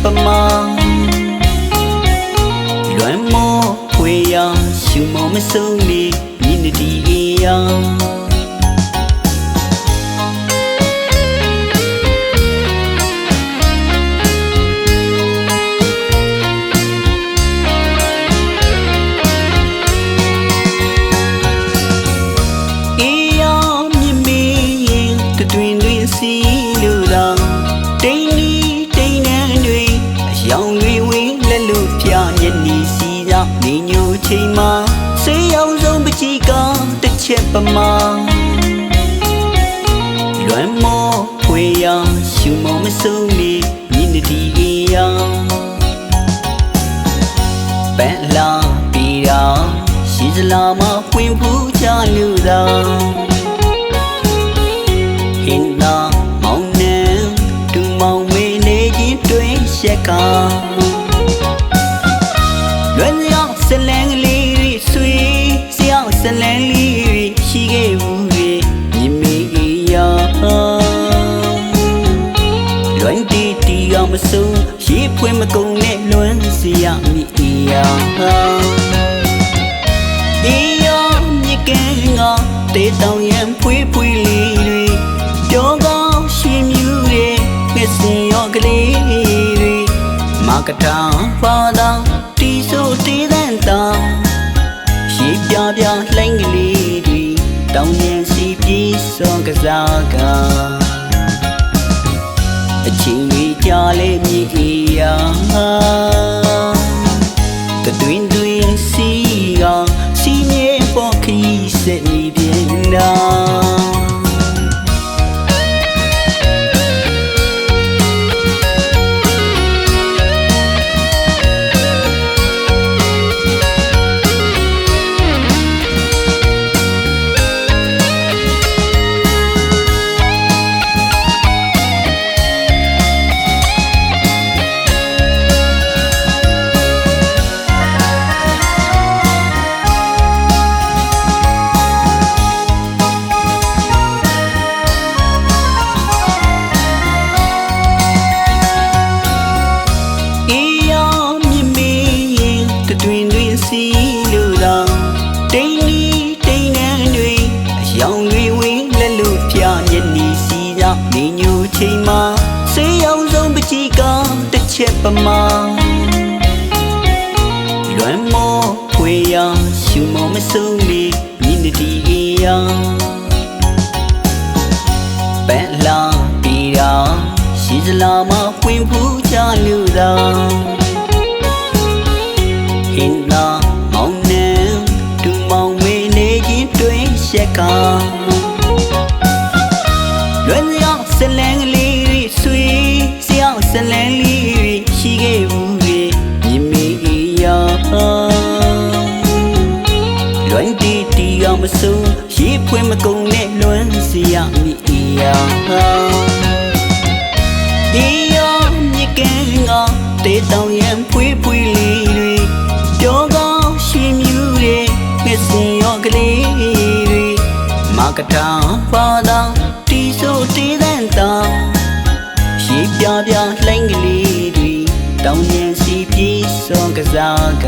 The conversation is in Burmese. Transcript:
ပမာလွမ်းမောဖွေရရှုမောမဆုံးလေမြင့်တီအေးရစီလူလာတိန်နီတိန်နန်းတွေအယောင်တွေဝင်းလက်လို့ပြမျက်နီစီရနေညိုချိန်မှာဆေးရောင်ဆုံးပကြီးကတစ်ချက်ပမာလွမ်းမောဖွေရရှုမောမဆုံးလေမြင့်တီအေးရပန်းလာปีရာရှိစလာမပွင့်ဖူးချလူသာဟင်နာမောင်နှံတူမောင်မေနေချင်းတွင်ရှက်ကလွယ်ရောက်စလန်ကလေးတွေဆွေစရောက်စလန်လေးတွေရှိခဲ့ဘူးလေမြင်မေးရလွန်တီတီအောင်မဆုံးရေဖွင့်မကုန်နဲ့လွမ်းစီရမိရဒီရောမြကင်းကတေးတောင်ရန်ဖွေးဖွေးလေးတွေပြောကောင်းရှင်မြူတဲ့ငှက်စင်ရောကလေးတွေမကထာပါတာတီဆိုတေးတန်တာရေပြပြလှိုင်းကလေးတွေတောင်းရင်စီပြေးစောကစားကအချင်းကြီးကြလေမြေရာကတွင်တွင်စီကစီမြေပေါ်ခီးစက်နေပြန်တာစီလူလာတိန်နီတိန်နန်းတွေအယောင်တွေဝင်းလက်လို့ပြမျက်နီစီရနေညိုချိန်မှာဆေးရောင်ဆုံးပကြီးကတစ်ချက်ပမာလွမ်းမောဖွေရရှုမောမဆုံးလေမြင့်တီအေးရပန်းလာปีရာရှိစလာမပွင့်ဖူးချလူသာဟင်နာမောင်နှံတူမောင်မေနေချင်းတွင်ရှက်ကလွယ်ရောက်စလန်ကလေးတွေဆွေစရောက်စလန်လေးတွေရှိခဲ့ဘူးလေမြင်မေးရလွန်တီတီအောင်မဆုံးရေဖွင့်မကုန်နဲ့လွမ်းစီရမိရဒီရောမြကင်းကတေးတောင်ရန်ဖွေးဖွေးလေးတွေပြောကောင်းရှင်မြူတဲ့ငှက်စင်ရောကလေးတွေမကထာပါတာတီဆိုတေးတန်တာရေပြပြလှိုင်းကလေးတွေတောင်းရင်စီပြေးစောကစားက